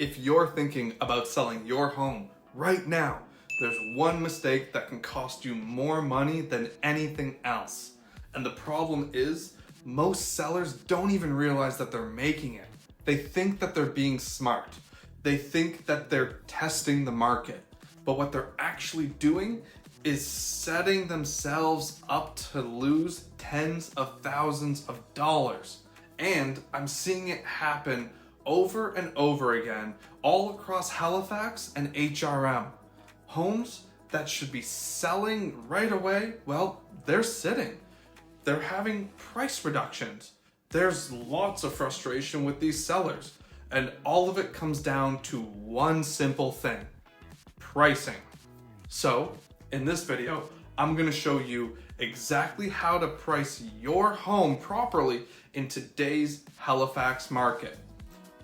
If you're thinking about selling your home right now, there's one mistake that can cost you more money than anything else. And the problem is, most sellers don't even realize that they're making it. They think that they're being smart. They think that they're testing the market. But what they're actually doing is setting themselves up to lose tens of thousands of dollars. And I'm seeing it happen over and over again all across Halifax and HRM. Homes that should be selling right away, well, they're sitting. They're having price reductions. There's lots of frustration with these sellers, and all of it comes down to one simple thing: pricing. So, in this video, I'm going to show you exactly how to price your home properly in today's Halifax market.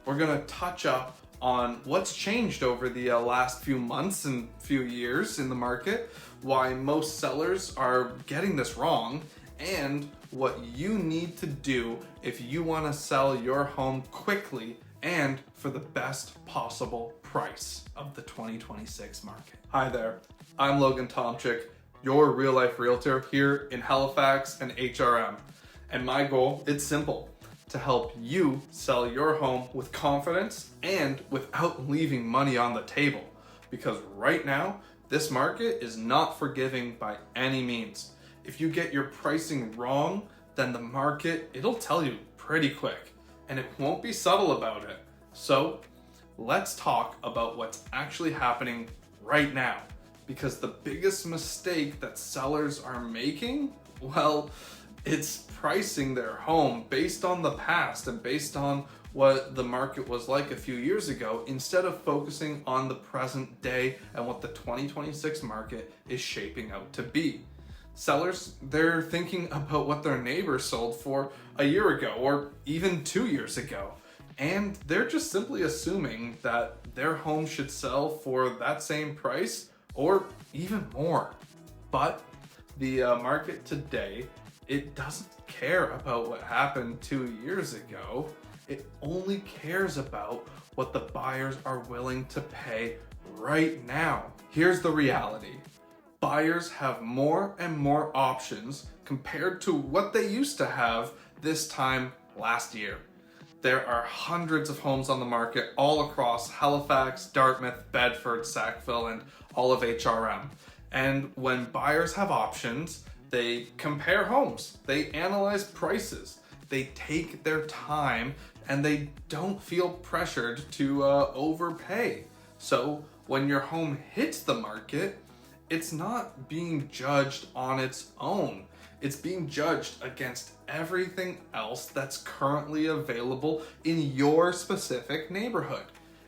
We're going to touch up on what's changed over the last few months and few years in the market, why most sellers are getting this wrong, and what you need to do if you want to sell your home quickly and for the best possible price of the 2026 market. Hi there, I'm Logan Tomczyk, your real-life realtor here in Halifax and HRM. And my goal, it's simple: to help you sell your home with confidence and without leaving money on the table. Because right now, this market is not forgiving by any means. If you get your pricing wrong, then the market, it'll tell you pretty quick, and it won't be subtle about it. So let's talk about what's actually happening right now. Because the biggest mistake that sellers are making, well, it's pricing their home based on the past and based on what the market was like a few years ago, instead of focusing on the present day and what the 2026 market is shaping out to be. Sellers, they're thinking about what their neighbor sold for a year ago or even 2 years ago. And they're just simply assuming that their home should sell for that same price or even more. But the market today, it doesn't care about what happened 2 years ago. It only cares about what the buyers are willing to pay right now. Here's the reality. Buyers have more and more options compared to what they used to have this time last year. There are hundreds of homes on the market all across Halifax, Dartmouth, Bedford, Sackville, and all of HRM. And when buyers have options, they compare homes, they analyze prices, they take their time, and they don't feel pressured to overpay. So when your home hits the market, it's not being judged on its own. It's being judged against everything else that's currently available in your specific neighborhood.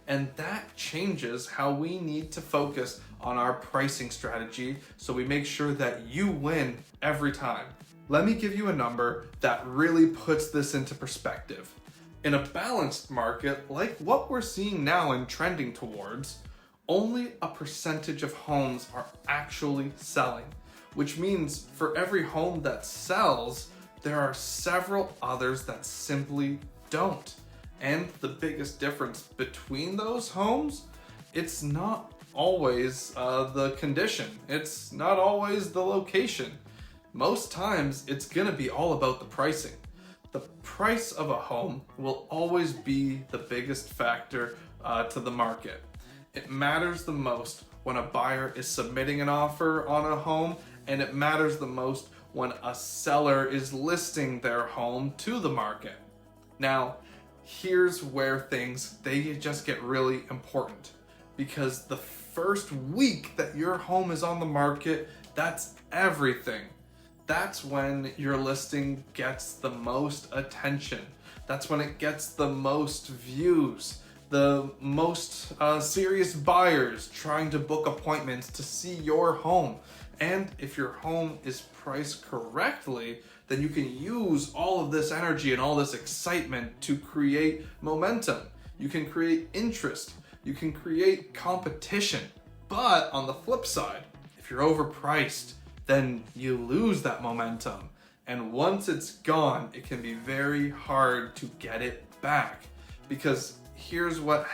And that changes how we need to focus on our pricing strategy so we make sure that you win every time. Let me give you a number that really puts this into perspective. In a balanced market like what we're seeing now and trending towards, only a percentage of homes are actually selling, which means for every home that sells, there are several others that simply don't. And the biggest difference between those homes, it's not always the condition. It's not always the location. Most times, it's gonna be all about the pricing. The price of a home will always be the biggest factor to the market. It matters the most when a buyer is submitting an offer on a home, and it matters the most when a seller is listing their home to the market. Now, here's where they just get really important, because the first week that your home is on the market, that's everything. That's when your listing gets the most attention. That's when it gets the most views, the most serious buyers trying to book appointments to see your home. And if your home is priced correctly, then you can use all of this energy and all this excitement to create momentum. You can create interest. You can create competition. But on the flip side, if you're overpriced, then you lose that momentum. And once it's gone, it can be very hard to get it back. Because here's what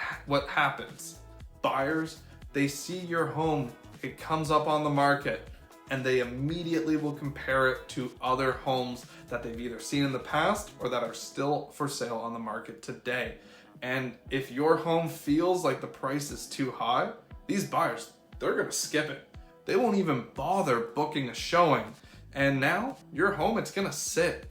happens. Buyers, they see your home, it comes up on the market, and they immediately will compare it to other homes that they've either seen in the past or that are still for sale on the market today. And if your home feels like the price is too high, these buyers, they're gonna skip it. They won't even bother booking a showing. And now your home, it's gonna sit.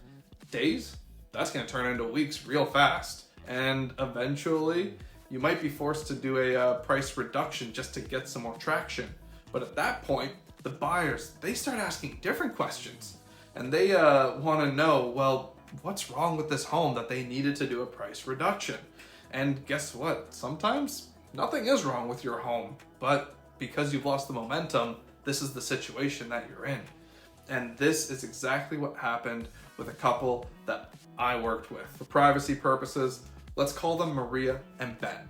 Days, that's gonna turn into weeks real fast. And eventually you might be forced to do a price reduction just to get some more traction. But at that point, the buyers, they start asking different questions. And they wanna know, well, what's wrong with this home that they needed to do a price reduction? And guess what? Sometimes nothing is wrong with your home, but because you've lost the momentum, this is the situation that you're in. And this is exactly what happened with a couple that I worked with. For privacy purposes, let's call them Maria and Ben.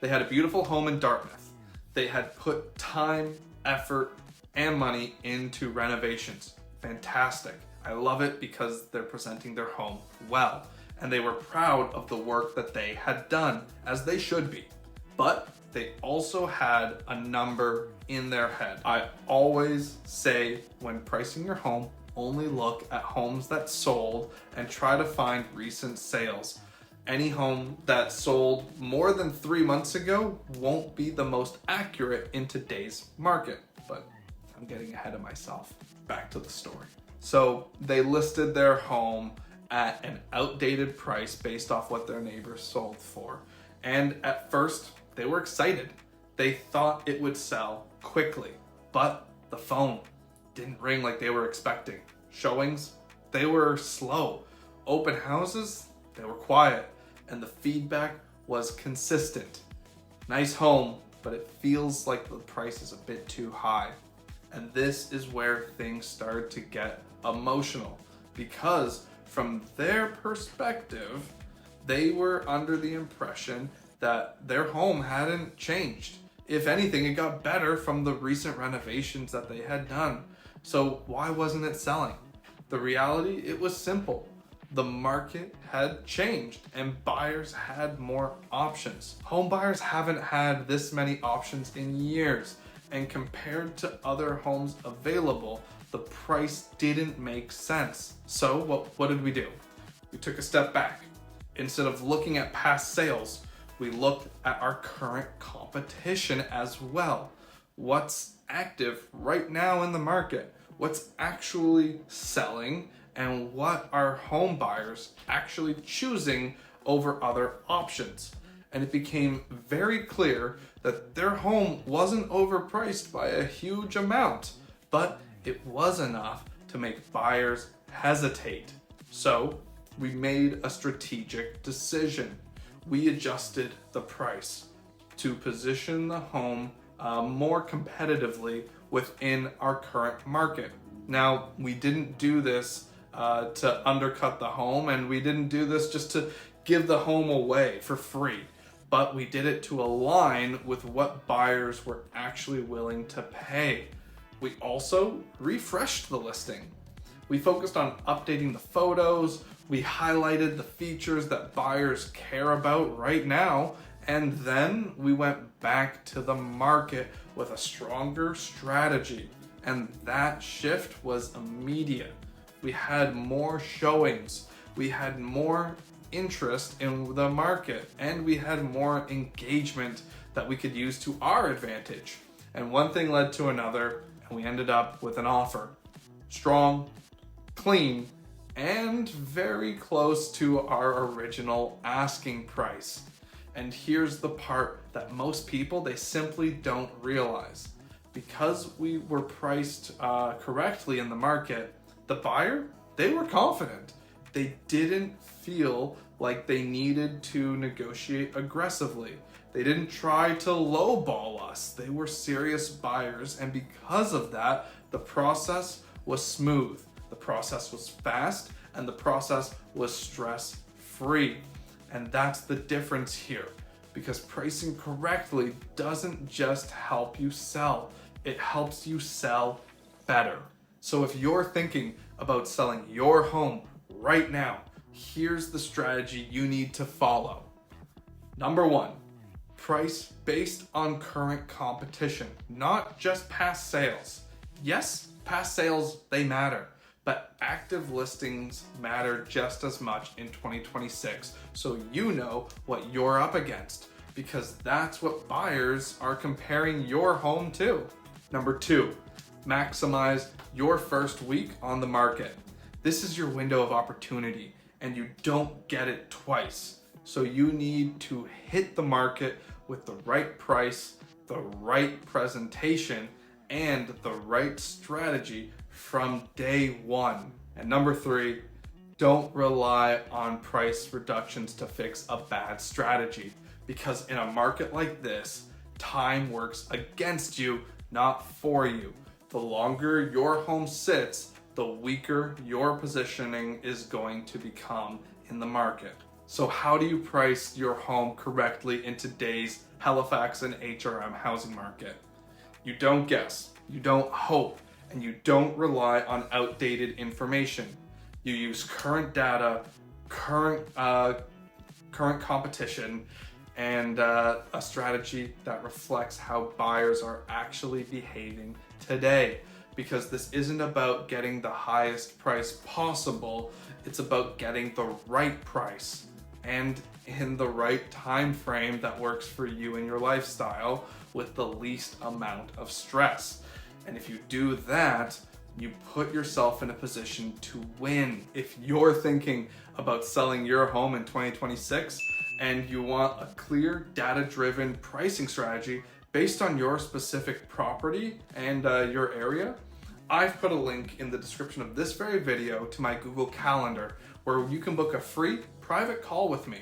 They had a beautiful home in Dartmouth. They had put time, effort, and money into renovations. Fantastic. I love it because they're presenting their home well, and they were proud of the work that they had done, as they should be. But they also had a number in their head. I always say when pricing your home, only look at homes that sold and try to find recent sales. Any home that sold more than 3 months ago won't be the most accurate in today's market. But I'm getting ahead of myself. Back to the story. So they listed their home at an outdated price based off what their neighbors sold for. And at first, they were excited. They thought it would sell quickly, but the phone didn't ring like they were expecting. Showings, they were slow. Open houses, they were quiet. And the feedback was consistent. Nice home, but it feels like the price is a bit too high. And this is where things started to get emotional, because from their perspective, they were under the impression that their home hadn't changed. If anything, it got better from the recent renovations that they had done. So why wasn't it selling? The reality, it was simple. The market had changed and buyers had more options. Home buyers haven't had this many options in years, and compared to other homes available, the price didn't make sense. So what did we do? We took a step back. Instead of looking at past sales, we looked at our current competition as well. What's active right now in the market? What's actually selling? And what are home buyers actually choosing over other options? And it became very clear that their home wasn't overpriced by a huge amount, but it was enough to make buyers hesitate. So we made a strategic decision. We adjusted the price to position the home more competitively within our current market. Now, we didn't do this to undercut the home, and we didn't do this just to give the home away for free, but we did it to align with what buyers were actually willing to pay. We also refreshed the listing. We focused on updating the photos, we highlighted the features that buyers care about right now, and then we went back to the market with a stronger strategy. And that shift was immediate. We had more showings, we had more interest in the market, and we had more engagement that we could use to our advantage. And one thing led to another, and we ended up with an offer. Strong, clean, and very close to our original asking price. And here's the part that most people, they simply don't realize. Because we were priced correctly in the market, the buyer, they were confident. They didn't feel like they needed to negotiate aggressively. They didn't try to lowball us. They were serious buyers, and because of that, the process was smooth. The process was fast, and the process was stress-free. And that's the difference here, because pricing correctly doesn't just help you sell, it helps you sell better. So if you're thinking about selling your home right now, here's the strategy you need to follow. Number one, price based on current competition, not just past sales. Yes, past sales, they matter, but active listings matter just as much in 2026, so you know what you're up against, because that's what buyers are comparing your home to. Number two, maximize your first week on the market. This is your window of opportunity, and you don't get it twice. So you need to hit the market with the right price, the right presentation, and the right strategy from day one. And number three, don't rely on price reductions to fix a bad strategy, because in a market like this, time works against you, not for you. The longer your home sits, the weaker your positioning is going to become in the market. So how do you price your home correctly in today's Halifax and HRM housing market? You don't guess, you don't hope, and you don't rely on outdated information. You use current data, current competition, and a strategy that reflects how buyers are actually behaving today. Because this isn't about getting the highest price possible, it's about getting the right price and in the right time frame that works for you and your lifestyle with the least amount of stress. And if you do that, you put yourself in a position to win. If you're thinking about selling your home in 2026 and you want a clear, data-driven pricing strategy based on your specific property and your area, I've put a link in the description of this very video to my Google Calendar where you can book a free private call with me.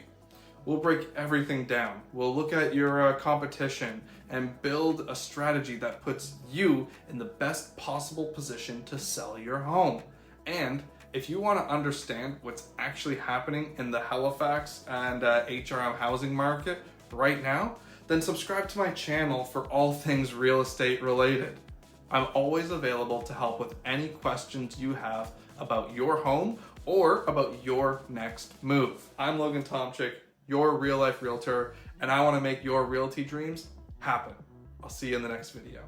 We'll break everything down. We'll look at your competition and build a strategy that puts you in the best possible position to sell your home. And if you want to understand what's actually happening in the Halifax and HRM housing market right now, then subscribe to my channel for all things real estate related. I'm always available to help with any questions you have about your home or about your next move. I'm Logan Tomczyk, your real life realtor, and I want to make your realty dreams happen. I'll see you in the next video.